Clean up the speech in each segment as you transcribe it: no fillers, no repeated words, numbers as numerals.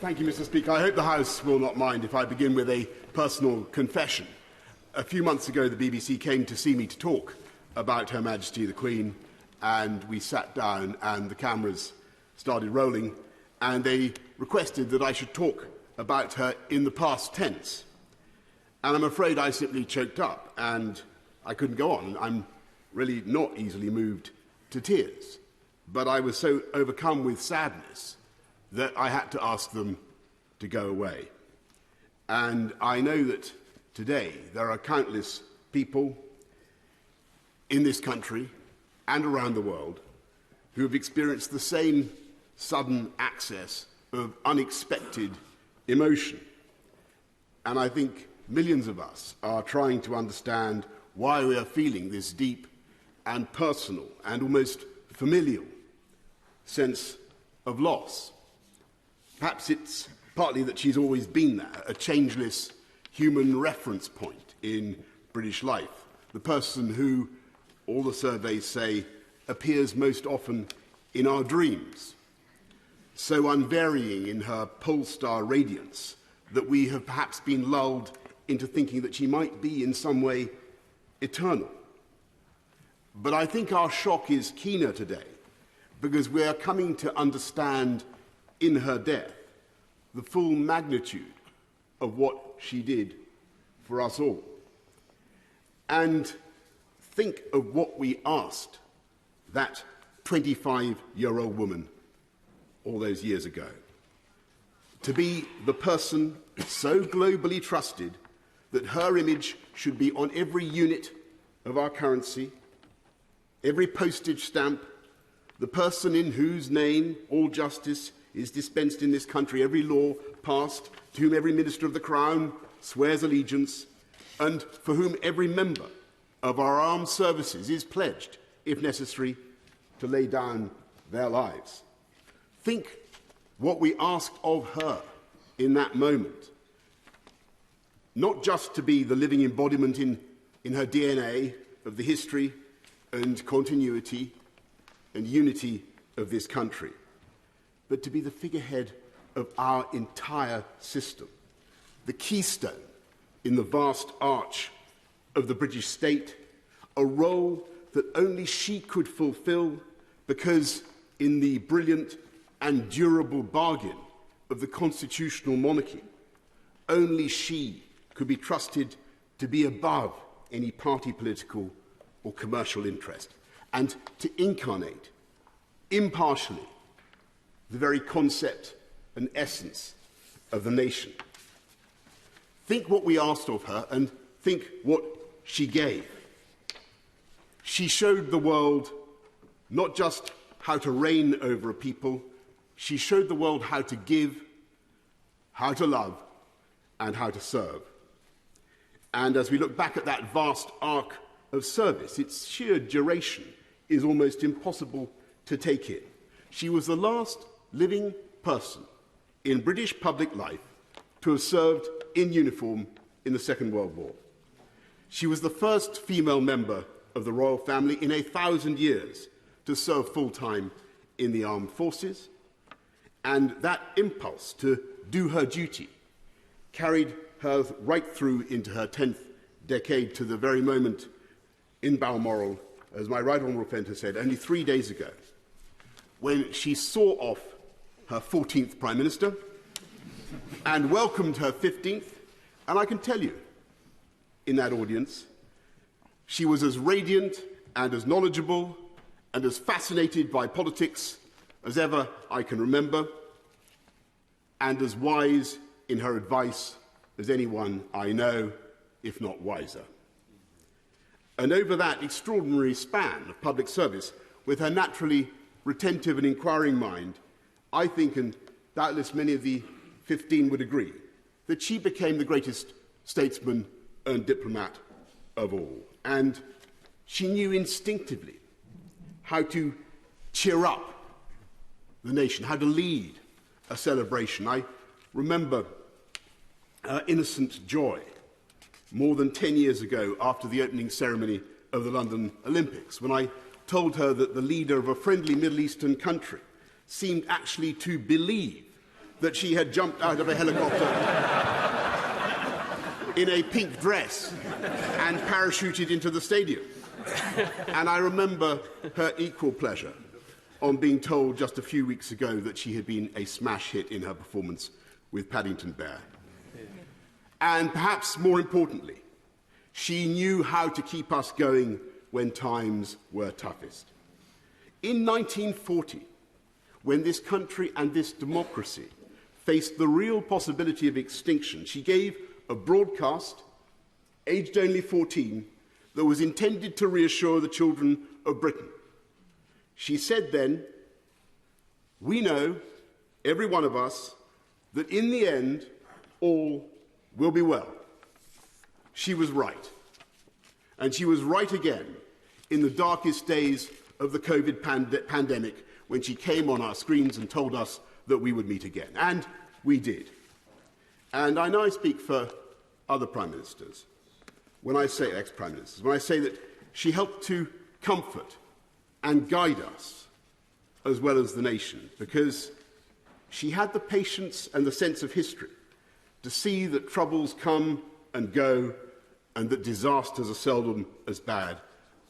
Thank you, Mr. Speaker. I hope the House will not mind if I begin with a personal confession. A few months ago, the BBC came to see me to talk about Her Majesty the Queen, and we sat down and the cameras started rolling, and they requested that I should talk about her in the past tense. And I'm afraid I simply choked up, and I couldn't go on. I'm really not easily moved to tears, but I was so overcome with sadness that I had to ask them to go away. And I know that today there are countless people in this country and around the world who have experienced the same sudden access of unexpected emotion. And I think millions of us are trying to understand why we are feeling this deep and personal and almost familial sense of loss. Perhaps it's partly that she's always been there, a changeless human reference point in British life, the person who, all the surveys say, appears most often in our dreams, so unvarying in her pole-star radiance that we have perhaps been lulled into thinking that she might be in some way eternal. But I think our shock is keener today because we are coming to understand in her death the full magnitude of what she did for us all. And think of what we asked that 25-year-old woman all those years ago. To be the person so globally trusted that her image should be on every unit of our currency, every postage stamp, the person in whose name all justice is dispensed in this country, every law passed, to whom every minister of the Crown swears allegiance, and for whom every member of our armed services is pledged, if necessary, to lay down their lives. Think what we asked of her in that moment. Not just to be the living embodiment in her DNA of the history and continuity and unity of this country, but to be the figurehead of our entire system, the keystone in the vast arch of the British state, a role that only she could fulfill because in the brilliant and durable bargain of the constitutional monarchy, only she could be trusted to be above any party political or commercial interest, and to incarnate impartially the very concept and essence of the nation. Think what we asked of her and think what she gave. She showed the world not just how to reign over a people, she showed the world how to give, how to love, and how to serve. And as we look back at that vast arc of service, its sheer duration is almost impossible to take in. She was the last living person in British public life to have served in uniform in the Second World War. She was the first female member of the royal family in 1,000 years to serve full-time in the armed forces, and that impulse to do her duty carried her right through into her 10th decade to the very moment in Balmoral, as my right honourable friend has said, only 3 days ago, when she saw off her 14th Prime Minister and welcomed her 15th. And I can tell you, in that audience, she was as radiant and as knowledgeable and as fascinated by politics as ever I can remember, and as wise in her advice as anyone I know, if not wiser. And over that extraordinary span of public service, with her naturally retentive and inquiring mind, I think, and doubtless many of the 15 would agree, that she became the greatest statesman and diplomat of all. And she knew instinctively how to cheer up the nation, how to lead a celebration. I remember her innocent joy more than 10 years ago after the opening ceremony of the London Olympics, when I told her that the leader of a friendly Middle Eastern country seemed actually to believe that she had jumped out of a helicopter in a pink dress and parachuted into the stadium. And I remember her equal pleasure on being told just a few weeks ago that she had been a smash hit in her performance with Paddington Bear. And perhaps more importantly, she knew how to keep us going when times were toughest. In 1940, when this country and this democracy faced the real possibility of extinction, she gave a broadcast, aged only 14, that was intended to reassure the children of Britain. She said then, "We know, every one of us, that in the end, all will be well." She was right. And she was right again in the darkest days of the COVID pandemic, when she came on our screens and told us that we would meet again. And we did. And I know I speak for other Prime Ministers, when I say ex-Prime Ministers, when I say that she helped to comfort and guide us, as well as the nation, because she had the patience and the sense of history to see that troubles come and go and that disasters are seldom as bad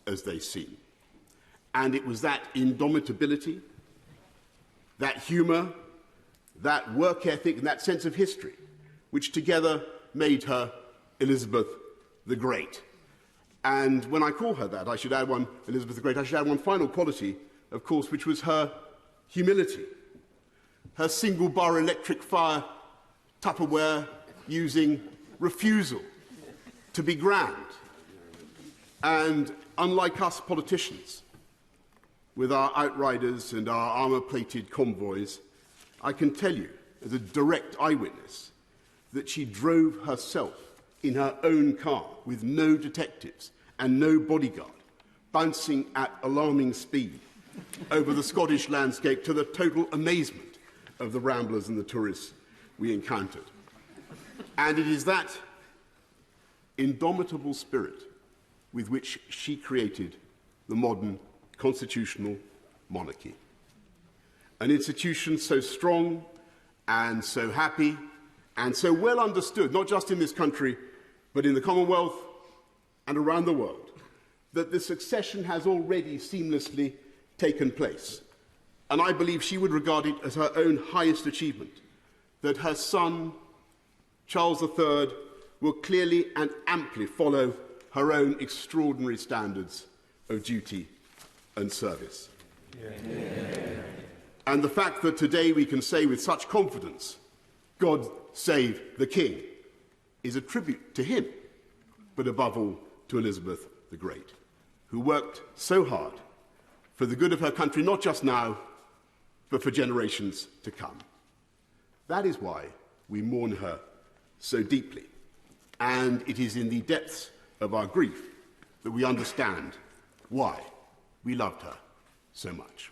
as they seem. And it was that indomitability, that humour, that work ethic and that sense of history which together made her Elizabeth the Great. And when I call her that, I should add one, Elizabeth the Great, I should add one final quality, of course, which was her humility, her single-bar electric fire Tupperware using refusal to be grand. And unlike us politicians, with our outriders and our armour-plated convoys, I can tell you, as a direct eyewitness, that she drove herself in her own car with no detectives and no bodyguard, bouncing at alarming speed over the Scottish landscape to the total amazement of the ramblers and the tourists we encountered. And it is that indomitable spirit with which she created the modern constitutional monarchy. An institution so strong and so happy and so well understood, not just in this country, but in the Commonwealth and around the world, that the succession has already seamlessly taken place. And I believe she would regard it as her own highest achievement, that her son, Charles III, will clearly and amply follow her own extraordinary standards of duty and service. Yeah. And the fact that today we can say with such confidence, God save the King, is a tribute to him, but above all to Elizabeth the Great, who worked so hard for the good of her country, not just now, but for generations to come. That is why we mourn her so deeply. And it is in the depths of our grief that we understand why we loved her so much.